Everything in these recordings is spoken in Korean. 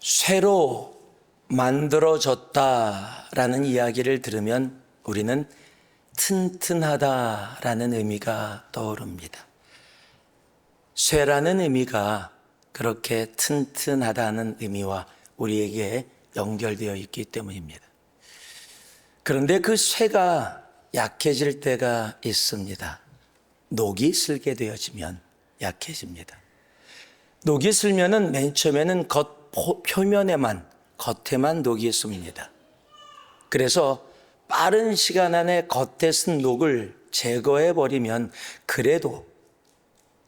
쇠로 만들어졌다라는 이야기를 들으면 우리는 튼튼하다라는 의미가 떠오릅니다. 쇠라는 의미가 그렇게 튼튼하다는 의미와 우리에게 연결되어 있기 때문입니다. 그런데 그 쇠가 약해질 때가 있습니다. 녹이 슬게 되어지면 약해집니다. 녹이 슬면은 맨 처음에는 겉에만 녹이 씁니다. 그래서 빠른 시간 안에 겉에 쓴 녹을 제거해 버리면 그래도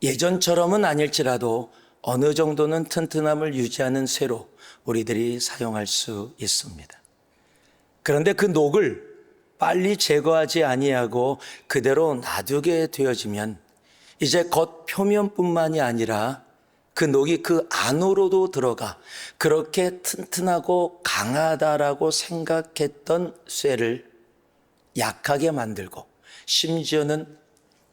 예전처럼은 아닐지라도 어느 정도는 튼튼함을 유지하는 쇠로 우리들이 사용할 수 있습니다. 그런데 그 녹을 빨리 제거하지 아니하고 그대로 놔두게 되어지면 이제 겉 표면뿐만이 아니라 그 녹이 그 안으로도 들어가 그렇게 튼튼하고 강하다라고 생각했던 쇠를 약하게 만들고 심지어는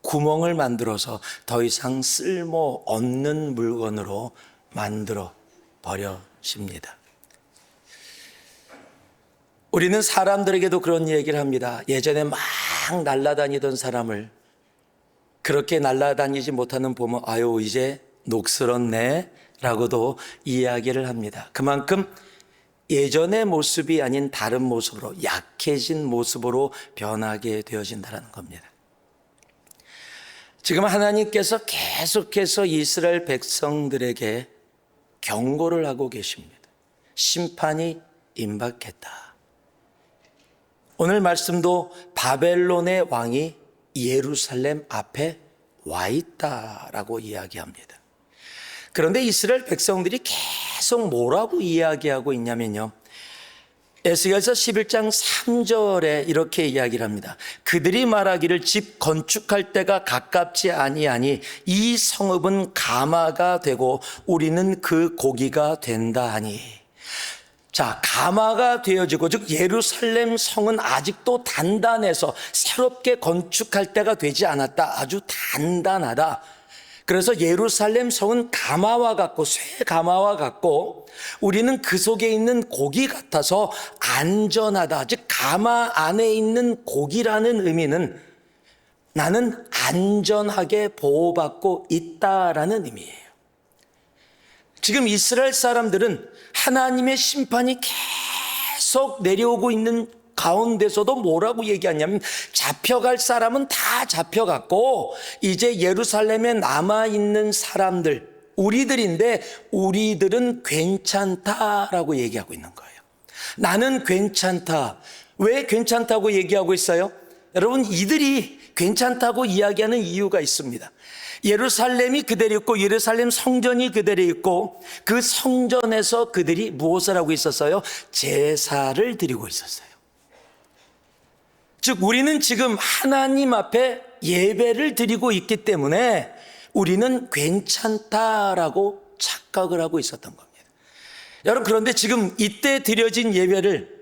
구멍을 만들어서 더 이상 쓸모 없는 물건으로 만들어 버려집니다. 우리는 사람들에게도 그런 얘기를 합니다. 예전에 막 날아다니던 사람을 그렇게 날아다니지 못하는 보면 아유 이제 녹슬었네 라고도 이야기를 합니다. 그만큼 예전의 모습이 아닌 다른 모습으로 약해진 모습으로 변하게 되어진다는 겁니다. 지금 하나님께서 계속해서 이스라엘 백성들에게 경고를 하고 계십니다. 심판이 임박했다. 오늘 말씀도 바벨론의 왕이 예루살렘 앞에 와 있다라고 이야기합니다. 그런데 이스라엘 백성들이 계속 뭐라고 이야기하고 있냐면요. 에스겔서 11장 3절에 이렇게 이야기를 합니다. 그들이 말하기를 집 건축할 때가 가깝지 아니하니 이 성읍은 가마가 되고 우리는 그 고기가 된다 하니. 자, 가마가 되어지고 즉 예루살렘 성은 아직도 단단해서 새롭게 건축할 때가 되지 않았다. 아주 단단하다. 그래서 예루살렘 성은 가마와 같고 쇠 가마와 같고 우리는 그 속에 있는 고기 같아서 안전하다. 즉 가마 안에 있는 고기라는 의미는 나는 안전하게 보호받고 있다라는 의미예요. 지금 이스라엘 사람들은 하나님의 심판이 계속 내려오고 있는 가운데서도 뭐라고 얘기하냐면 잡혀갈 사람은 다 잡혀갔고 이제 예루살렘에 남아있는 사람들 우리들인데 우리들은 괜찮다라고 얘기하고 있는 거예요. 나는 괜찮다. 왜 괜찮다고 얘기하고 있어요? 여러분 이들이 괜찮다고 이야기하는 이유가 있습니다. 예루살렘이 그대로 있고 예루살렘 성전이 그대로 있고 그 성전에서 그들이 무엇을 하고 있었어요? 제사를 드리고 있었어요. 즉 우리는 지금 하나님 앞에 예배를 드리고 있기 때문에 우리는 괜찮다라고 착각을 하고 있었던 겁니다. 여러분 그런데 지금 이때 드려진 예배를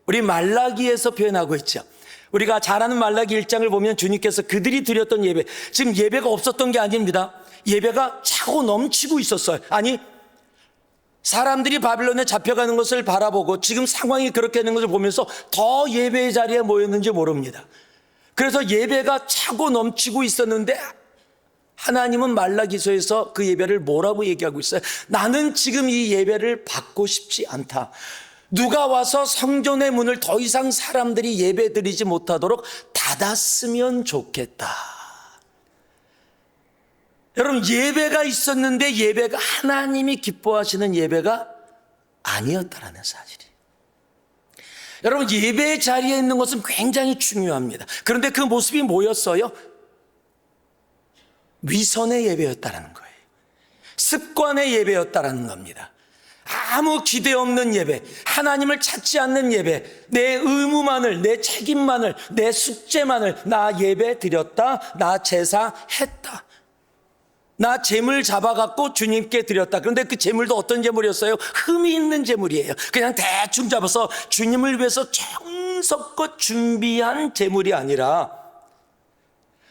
우리 말라기에서 표현하고 있죠. 우리가 잘 아는 말라기 1장을 보면 주님께서 그들이 드렸던 예배, 지금 예배가 없었던 게 아닙니다. 예배가 차고 넘치고 있었어요. 아니 사람들이 바빌론에 잡혀가는 것을 바라보고 지금 상황이 그렇게 되는 것을 보면서 더 예배의 자리에 모였는지 모릅니다. 그래서 예배가 차고 넘치고 있었는데 하나님은 말라기서에서 그 예배를 뭐라고 얘기하고 있어요? 나는 지금 이 예배를 받고 싶지 않다. 누가 와서 성전의 문을 더 이상 사람들이 예배 드리지 못하도록 닫았으면 좋겠다. 여러분 예배가 있었는데 예배가 하나님이 기뻐하시는 예배가 아니었다라는 사실이에요. 여러분 예배의 자리에 있는 것은 굉장히 중요합니다. 그런데 그 모습이 뭐였어요? 위선의 예배였다라는 거예요. 습관의 예배였다라는 겁니다. 아무 기대 없는 예배, 하나님을 찾지 않는 예배, 내 의무만을, 내 책임만을, 내 숙제만을 나 예배 드렸다, 나 제사 했다. 나 재물 잡아갖고 주님께 드렸다. 그런데 그 재물도 어떤 재물이었어요? 흠이 있는 재물이에요. 그냥 대충 잡아서 주님을 위해서 정성껏 준비한 재물이 아니라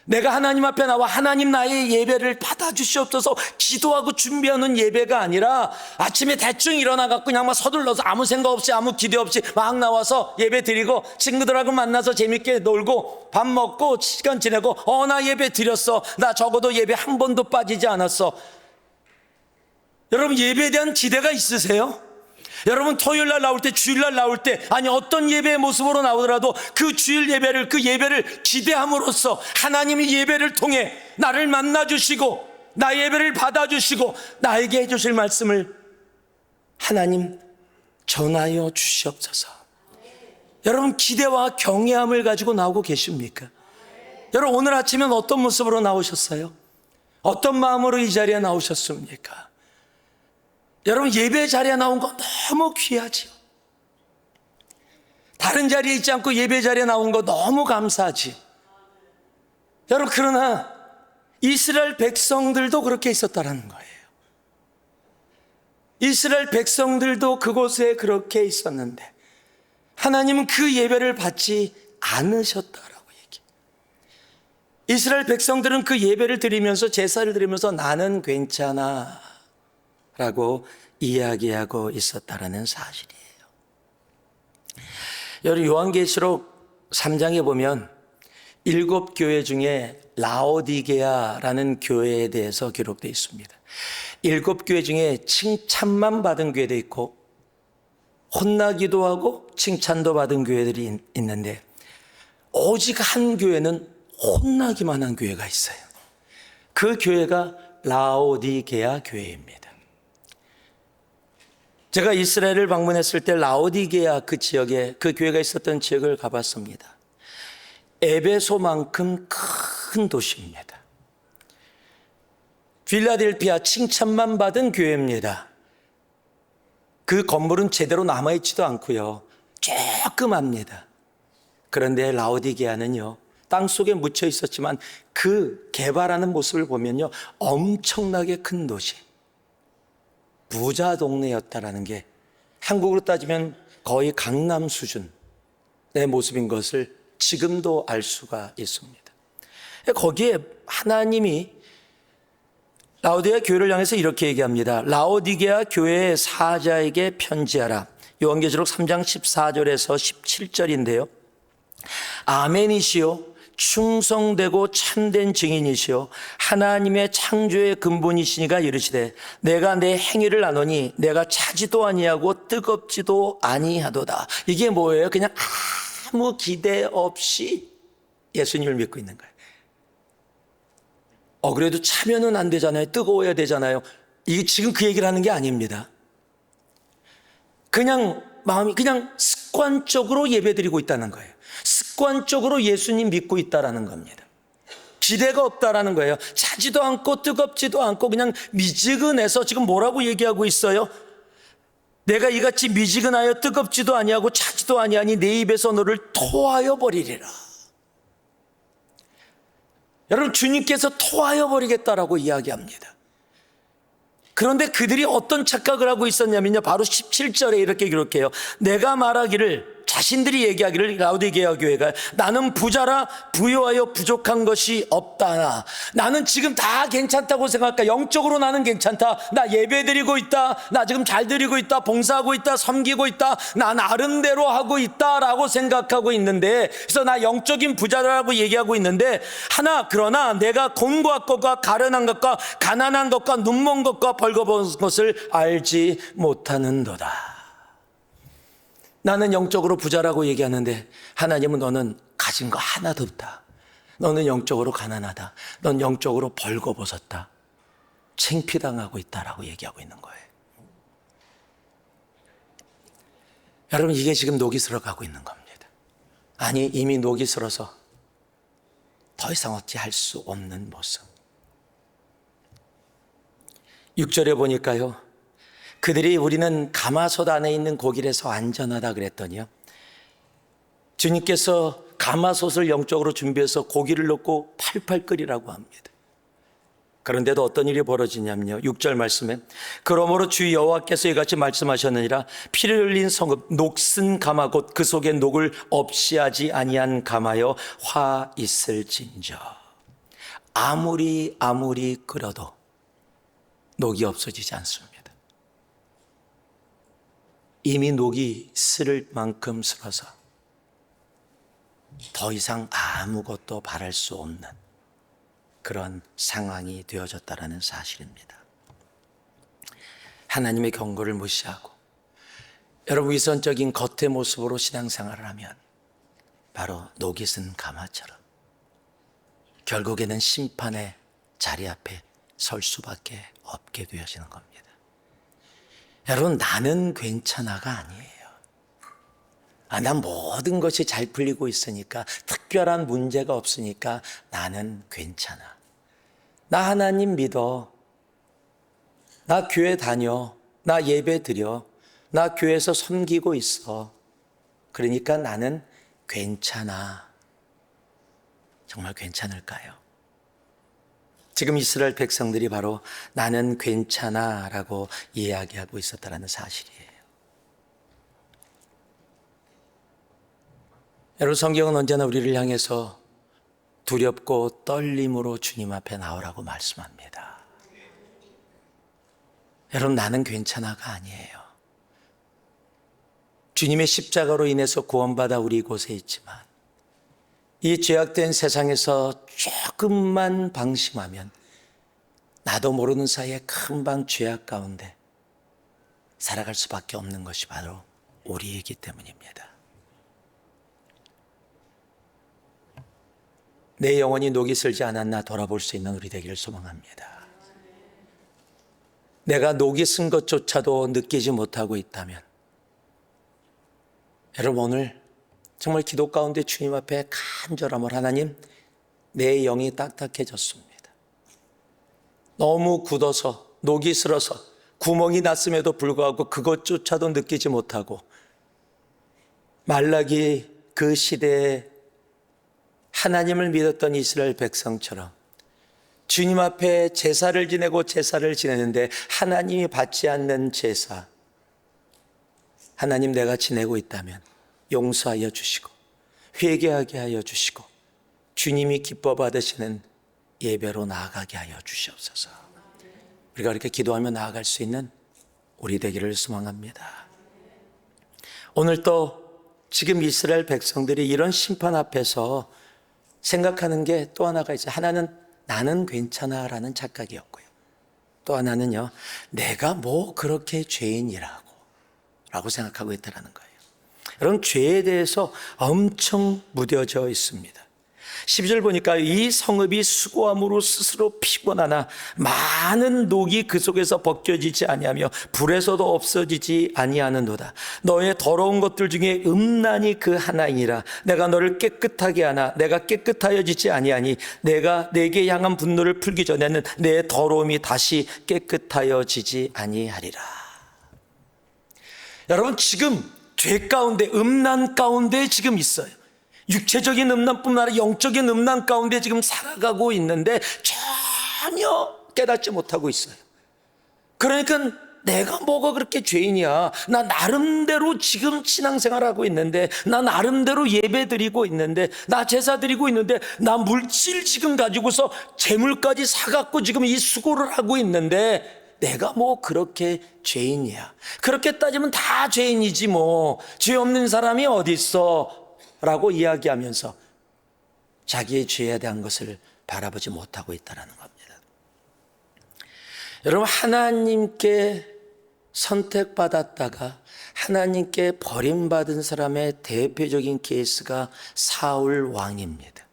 내가 하나님 앞에 나와 하나님 나의 예배를 받아주시옵소서 기도하고 준비하는 예배가 아니라 아침에 대충 일어나갖고 그냥 막 서둘러서 아무 생각 없이 아무 기대 없이 막 나와서 예배 드리고 친구들하고 만나서 재밌게 놀고 밥 먹고 시간 지내고 나 예배 드렸어. 나 적어도 예배 한 번도 빠지지 않았어. 여러분 예배에 대한 기대가 있으세요? 여러분 토요일날 나올 때 주일날 나올 때 아니 어떤 예배의 모습으로 나오더라도 그 주일 예배를 그 예배를 기대함으로써 하나님이 예배를 통해 나를 만나주시고 나의 예배를 받아주시고 나에게 해주실 말씀을 하나님 전하여 주시옵소서. 여러분 기대와 경외함을 가지고 나오고 계십니까? 여러분 오늘 아침엔 어떤 모습으로 나오셨어요? 어떤 마음으로 이 자리에 나오셨습니까? 여러분 예배 자리에 나온 거 너무 귀하지요. 다른 자리에 있지 않고 예배 자리에 나온 거 너무 감사하지. 여러분 그러나 이스라엘 백성들도 그렇게 있었다라는 거예요. 이스라엘 백성들도 그곳에 그렇게 있었는데 하나님은 그 예배를 받지 않으셨다라고 얘기해요. 이스라엘 백성들은 그 예배를 드리면서 제사를 드리면서 나는 괜찮아 라고 이야기하고 있었다라는 사실이에요. 여러분 요한계시록 3장에 보면 7교회 중에 라오디게아라는 교회에 대해서 기록되어 있습니다. 7교회 중에 칭찬만 받은 교회도 있고 혼나기도 하고 칭찬도 받은 교회들이 있는데 오직 한 교회는 혼나기만 한 교회가 있어요. 그 교회가 라오디게아 교회입니다. 제가 이스라엘을 방문했을 때 라오디게아 그 지역에 그 교회가 있었던 지역을 가봤습니다. 에베소만큼 큰 도시입니다. 필라델피아 칭찬만 받은 교회입니다. 그 건물은 제대로 남아있지도 않고요. 조그맣니다. 그런데 라오디게아는요. 땅속에 묻혀 있었지만 그 개발하는 모습을 보면요. 엄청나게 큰 도시. 부자 동네였다라는 게 한국으로 따지면 거의 강남 수준의 모습인 것을 지금도 알 수가 있습니다. 거기에 하나님이 라오디게아 교회를 향해서 이렇게 얘기합니다. 라오디게아 교회의 사자에게 편지하라. 요한계시록 3장 14절에서 17절인데요. 아멘이시요 충성되고 참된 증인이시요 하나님의 창조의 근본이시니가 이르시되 내가 내 행위를 아노니 내가 차지도 아니하고 뜨겁지도 아니하도다. 이게 뭐예요? 그냥 아무 기대 없이 예수님을 믿고 있는 거예요. 그래도 차면은 안 되잖아요. 뜨거워야 되잖아요. 이게 지금 그 얘기를 하는 게 아닙니다. 그냥 마음이 그냥 습관적으로 예배드리고 있다는 거예요. 습관적으로 예수님 믿고 있다라는 겁니다. 기대가 없다라는 거예요. 차지도 않고 뜨겁지도 않고 그냥 미지근해서 지금 뭐라고 얘기하고 있어요? 내가 이같이 미지근하여 뜨겁지도 아니하고 차지도 아니하니 내 입에서 너를 토하여 버리리라. 여러분 주님께서 토하여 버리겠다라고 이야기합니다. 그런데 그들이 어떤 착각을 하고 있었냐면요. 바로 17절에 이렇게 기록해요. 내가 말하기를 자신들이 얘기하기를 라오디게아 교회가 나는 부자라 부유하여 부족한 것이 없다. 나는 지금 다 괜찮다고 생각할까? 영적으로 나는 괜찮다. 나 예배드리고 있다. 나 지금 잘 드리고 있다. 봉사하고 있다. 섬기고 있다. 나 나름대로 하고 있다라고 생각하고 있는데 그래서 나 영적인 부자라고 얘기하고 있는데 그러나 내가 곤고한 것과 가련한 것과 가난한 것과 눈먼 것과 벌거벗은 것을 알지 못하는도다. 나는 영적으로 부자라고 얘기하는데 하나님은 너는 가진 거 하나도 없다. 너는 영적으로 가난하다. 넌 영적으로 벌거벗었다. 창피당하고 있다라고 얘기하고 있는 거예요. 여러분 이게 지금 녹이 슬어가고 있는 겁니다. 아니 이미 녹이 슬어서 더 이상 어찌할 수 없는 모습. 6절에 보니까요. 그들이 우리는 가마솥 안에 있는 고기라서 안전하다 그랬더니요. 주님께서 가마솥을 영적으로 준비해서 고기를 넣고 팔팔 끓이라고 합니다. 그런데도 어떤 일이 벌어지냐면요. 6절 말씀에 그러므로 주 여호와께서 이같이 말씀하셨느니라 피를 흘린 성읍 녹슨 가마 곧 그 속에 녹을 없이 하지 아니한 가마여 화 있을진저. 아무리 끓여도 녹이 없어지지 않습니다. 이미 녹이 쓸 만큼 쓸어서 더 이상 아무것도 바랄 수 없는 그런 상황이 되어졌다는 사실입니다. 하나님의 경고를 무시하고 여러분 위선적인 겉의 모습으로 신앙생활을 하면 바로 녹이 쓴 가마처럼 결국에는 심판의 자리 앞에 설 수밖에 없게 되어지는 겁니다. 여러분, 나는 괜찮아가 아니에요. 난 모든 것이 잘 풀리고 있으니까, 특별한 문제가 없으니까 나는 괜찮아. 나 하나님 믿어. 나 교회 다녀. 나 예배 드려. 나 교회에서 섬기고 있어. 그러니까 나는 괜찮아. 정말 괜찮을까요? 지금 이스라엘 백성들이 바로 나는 괜찮아 라고 이야기하고 있었다는 사실이에요. 여러분, 성경은 언제나 우리를 향해서 두렵고 떨림으로 주님 앞에 나오라고 말씀합니다. 여러분, 나는 괜찮아가 아니에요. 주님의 십자가로 인해서 구원받아 우리 이곳에 있지만 이 죄악된 세상에서 조금만 방심하면 나도 모르는 사이에 금방 죄악 가운데 살아갈 수밖에 없는 것이 바로 우리이기 때문입니다. 내 영혼이 녹이 슬지 않았나 돌아볼 수 있는 우리 되기를 소망합니다. 내가 녹이 쓴 것조차도 느끼지 못하고 있다면 여러분, 오늘 정말 기도 가운데 주님 앞에 간절함을, 하나님, 내 영이 딱딱해졌습니다. 너무 굳어서 녹이 슬어서 구멍이 났음에도 불구하고 그것조차도 느끼지 못하고 말라기 그 시대에 하나님을 믿었던 이스라엘 백성처럼 주님 앞에 제사를 지내고 제사를 지내는데 하나님이 받지 않는 제사, 하나님, 내가 지내고 있다면 용서하여 주시고 회개하게 하여 주시고 주님이 기뻐 받으시는 예배로 나아가게 하여 주시옵소서. 우리가 이렇게 기도하며 나아갈 수 있는 우리 되기를 소망합니다. 오늘 또 지금 이스라엘 백성들이 이런 심판 앞에서 생각하는 게 또 하나가 있어요. 하나는 나는 괜찮아 라는 착각이었고요. 또 하나는요, 내가 뭐 그렇게 죄인이라고 라고 생각하고 있다는 거예요. 여러분, 죄에 대해서 엄청 무뎌져 있습니다. 12절 보니까 이 성읍이 수고함으로 스스로 피곤하나 많은 녹이 그 속에서 벗겨지지 아니하며 불에서도 없어지지 아니하는도다. 너의 더러운 것들 중에 음란이 그 하나이니라. 내가 너를 깨끗하게 하나 내가 깨끗하여지지 아니하니 내가 내게 향한 분노를 풀기 전에는 내 더러움이 다시 깨끗하여지지 아니하리라. 여러분, 지금 죄 가운데, 음란 가운데 지금 있어요. 육체적인 음란뿐만 아니라 영적인 음란 가운데 지금 살아가고 있는데 전혀 깨닫지 못하고 있어요. 그러니까 내가 뭐가 그렇게 죄인이야. 나 나름대로 지금 신앙생활하고 있는데, 나 나름대로 예배 드리고 있는데, 나 제사 드리고 있는데, 나 물질 지금 가지고서 재물까지 사갖고 지금 이 수고를 하고 있는데 내가 뭐 그렇게 죄인이야. 그렇게 따지면 다 죄인이지 뭐. 죄 없는 사람이 어디 있어? 라고 이야기하면서 자기의 죄에 대한 것을 바라보지 못하고 있다는 겁니다. 여러분, 하나님께 선택받았다가 하나님께 버림받은 사람의 대표적인 케이스가 사울 왕입니다.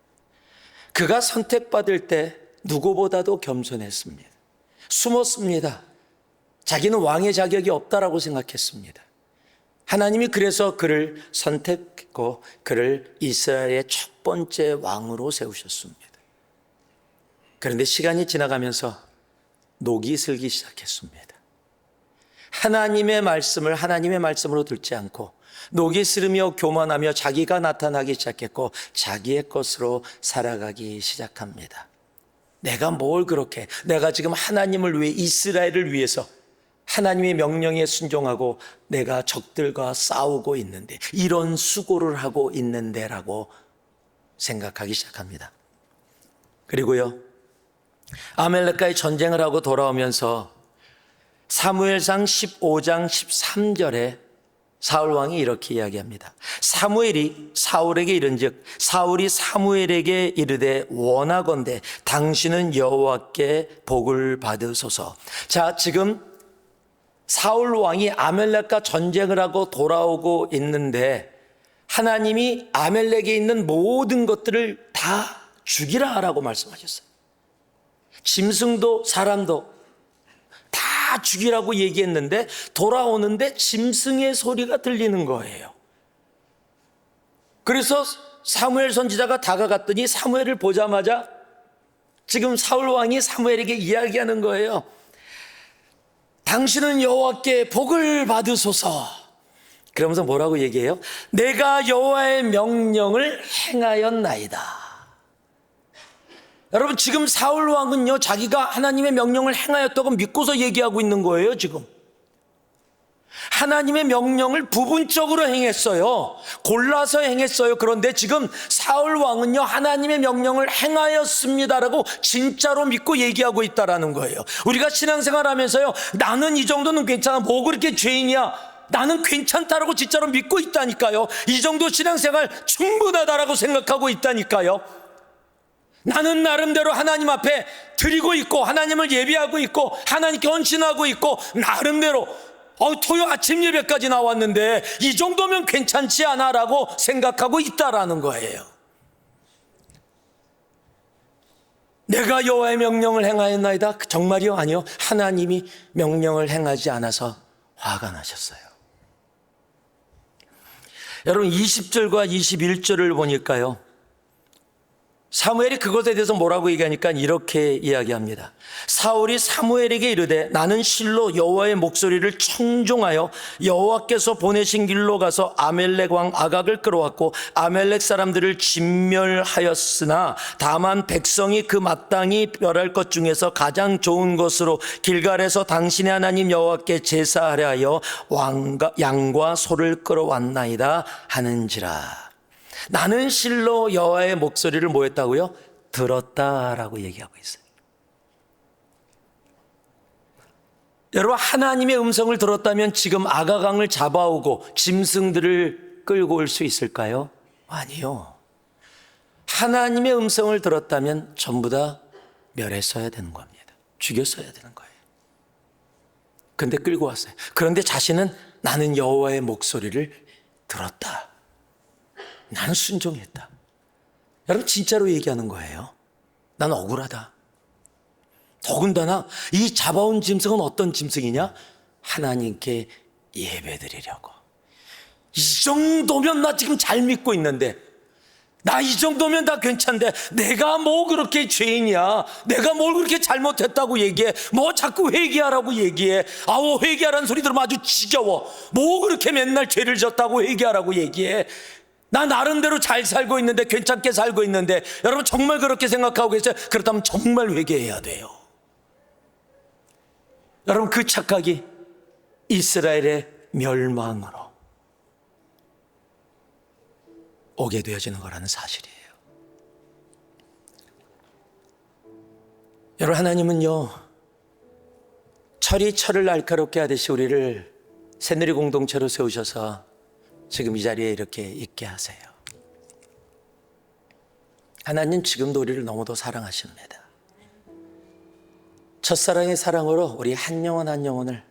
그가 선택받을 때 누구보다도 겸손했습니다. 숨었습니다. 자기는 왕의 자격이 없다라고 생각했습니다. 하나님이 그래서 그를 선택했고 그를 이스라엘의 첫 번째 왕으로 세우셨습니다. 그런데 시간이 지나가면서 녹이 슬기 시작했습니다. 하나님의 말씀을 하나님의 말씀으로 듣지 않고 녹이 슬으며 교만하며 자기가 나타나기 시작했고 자기의 것으로 살아가기 시작합니다. 내가 뭘 그렇게, 내가 지금 하나님을 위해, 이스라엘을 위해서 하나님의 명령에 순종하고 내가 적들과 싸우고 있는데, 이런 수고를 하고 있는데 라고 생각하기 시작합니다. 그리고요, 아멜렉과의 전쟁을 하고 돌아오면서 사무엘상 15장 13절에 사울 왕이 이렇게 이야기합니다. 사무엘이 사울에게 이른즉 사울이 사무엘에게 이르되 원하건대 당신은 여호와께 복을 받으소서. 자, 지금 사울 왕이 아멜렉과 전쟁을 하고 돌아오고 있는데 하나님이 아멜렉에 있는 모든 것들을 다 죽이라 하라고 말씀하셨어요. 짐승도 사람도 다 죽이라고 얘기했는데 돌아오는데 짐승의 소리가 들리는 거예요. 그래서 사무엘 선지자가 다가갔더니 사무엘을 보자마자 지금 사울 왕이 사무엘에게 이야기하는 거예요. 당신은 여호와께 복을 받으소서. 그러면서 뭐라고 얘기해요? 내가 여호와의 명령을 행하였나이다. 여러분, 지금 사울 왕은요, 자기가 하나님의 명령을 행하였다고 믿고서 얘기하고 있는 거예요, 지금. 하나님의 명령을 부분적으로 행했어요. 골라서 행했어요. 그런데 지금 사울 왕은요, 하나님의 명령을 행하였습니다라고 진짜로 믿고 얘기하고 있다라는 거예요. 우리가 신앙생활 하면서요, 나는 이 정도는 괜찮아. 뭐 그렇게 죄인이야. 나는 괜찮다라고 진짜로 믿고 있다니까요. 이 정도 신앙생활 충분하다라고 생각하고 있다니까요. 나는 나름대로 하나님 앞에 드리고 있고 하나님을 예비하고 있고 하나님께 헌신하고 있고 나름대로 토요 아침 예배까지 나왔는데 이 정도면 괜찮지 않아 라고 생각하고 있다라는 거예요. 내가 여호와의 명령을 행하였나이다. 정말이요? 아니요. 하나님이 명령을 행하지 않아서 화가 나셨어요. 여러분, 20절과 21절을 보니까요, 사무엘이 그것에 대해서 뭐라고 얘기하니까 이렇게 이야기합니다. 사울이 사무엘에게 이르되 나는 실로 여호와의 목소리를 청종하여 여호와께서 보내신 길로 가서 아멜렉 왕 아각을 끌어왔고 아멜렉 사람들을 진멸하였으나 다만 백성이 그 마땅히 멸할 것 중에서 가장 좋은 것으로 길갈에서 당신의 하나님 여호와께 제사하려 하여 양과 소를 끌어왔나이다 하는지라. 나는 실로 여호와의 목소리를 뭐 했다고요? 들었다라고 얘기하고 있어요. 여러분, 하나님의 음성을 들었다면 지금 아가강을 잡아오고 짐승들을 끌고 올 수 있을까요? 아니요. 하나님의 음성을 들었다면 전부 다 멸했어야 되는 겁니다. 죽였어야 되는 거예요. 근데 끌고 왔어요. 그런데 자신은 나는 여호와의 목소리를 들었다. 나는 순종했다. 여러분, 진짜로 얘기하는 거예요. 난 억울하다. 더군다나 이 잡아온 짐승은 어떤 짐승이냐? 하나님께 예배드리려고. 이 정도면 나 지금 잘 믿고 있는데, 나 이 정도면 다 괜찮은데 내가 뭐 그렇게 죄인이야? 내가 뭘 그렇게 잘못했다고 얘기해? 뭐 자꾸 회개하라고 얘기해? 아우, 회개하라는 소리 들으면 아주 지겨워. 뭐 그렇게 맨날 죄를 졌다고 회개하라고 얘기해? 나 나름대로 잘 살고 있는데, 괜찮게 살고 있는데, 여러분 정말 그렇게 생각하고 계세요? 그렇다면 정말 회개해야 돼요. 여러분, 그 착각이 이스라엘의 멸망으로 오게 되어지는 거라는 사실이에요. 여러분, 하나님은요, 철이 철을 날카롭게 하듯이 우리를 새누리 공동체로 세우셔서 지금 이 자리에 이렇게 있게 하세요. 하나님 지금도 우리를 너무도 사랑하십니다. 첫사랑의 사랑으로 우리 한 영혼 한 영혼을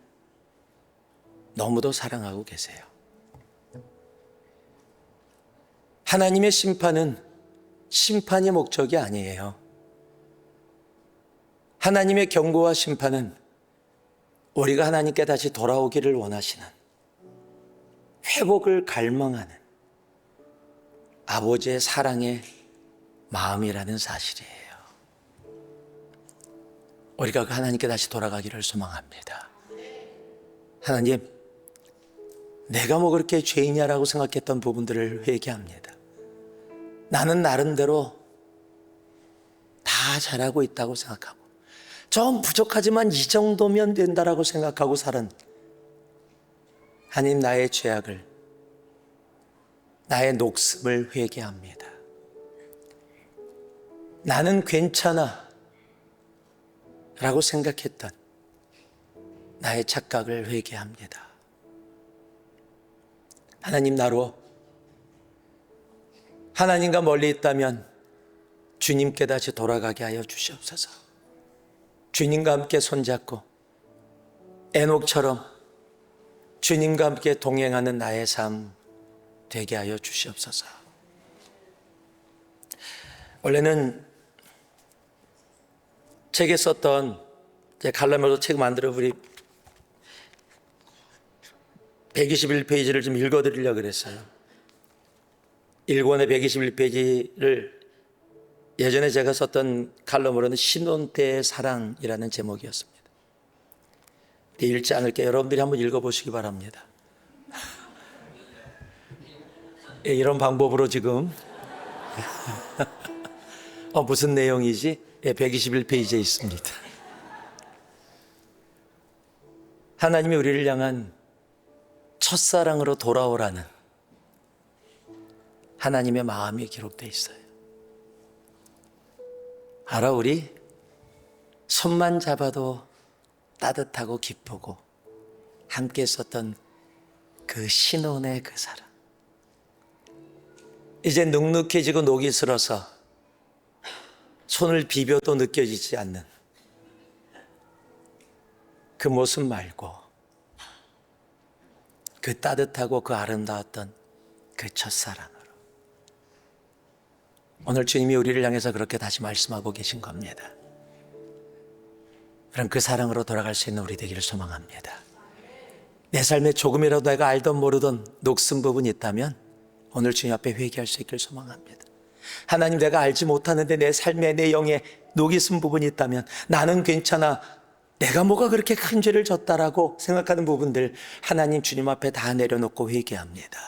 너무도 사랑하고 계세요. 하나님의 심판은 심판이 목적이 아니에요. 하나님의 경고와 심판은 우리가 하나님께 다시 돌아오기를 원하시는, 회복을 갈망하는 아버지의 사랑의 마음이라는 사실이에요. 우리가 하나님께 다시 돌아가기를 소망합니다. 하나님, 내가 뭐 그렇게 죄인이야라고 생각했던 부분들을 회개합니다. 나는 나름대로 다 잘하고 있다고 생각하고 좀 부족하지만 이 정도면 된다라고 생각하고 살은 하나님, 나의 죄악을, 나의 녹음을 회개합니다. 나는 괜찮아. 라고 생각했던 나의 착각을 회개합니다. 하나님, 나로 하나님과 멀리 있다면 주님께 다시 돌아가게 하여 주시옵소서. 주님과 함께 손잡고 에녹처럼 주님과 함께 동행하는 나의 삶 되게 하여 주시옵소서. 원래는 책에 썼던 칼럼으로 책 만들어 우리 121페이지를 좀 읽어드리려고 그랬어요. 1권의 121페이지를 예전에 제가 썼던 칼럼으로는 신혼 때의 사랑이라는 제목이었습니다. 읽지 않을게요. 여러분들이 한번 읽어보시기 바랍니다. 이런 방법으로 지금 무슨 내용이지? 121페이지에 있습니다. 하나님이 우리를 향한 첫사랑으로 돌아오라는 하나님의 마음이 기록되어 있어요. 알아, 우리 손만 잡아도 따뜻하고 기쁘고 함께 있었던 그 신혼의 그 사랑, 이제 눅눅해지고 녹이 슬어서 손을 비벼도 느껴지지 않는 그 모습 말고 그 따뜻하고 그 아름다웠던 그 첫사랑으로 오늘 주님이 우리를 향해서 그렇게 다시 말씀하고 계신 겁니다. 그럼 그 사랑으로 돌아갈 수 있는 우리 되기를 소망합니다. 내 삶에 조금이라도 내가 알던 모르던 녹슨 부분이 있다면 오늘 주님 앞에 회개할 수 있기를 소망합니다. 하나님, 내가 알지 못하는데 내 삶에 내 영에 녹이 쓴 부분이 있다면 나는 괜찮아, 내가 뭐가 그렇게 큰 죄를 졌다라고 생각하는 부분들 하나님 주님 앞에 다 내려놓고 회개합니다.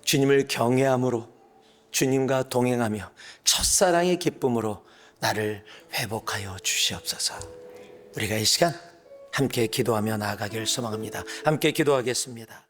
주님을 경외함으로 주님과 동행하며 첫사랑의 기쁨으로 나를 회복하여 주시옵소서. 우리가 이 시간 함께 기도하며 나아가기를 소망합니다. 함께 기도하겠습니다.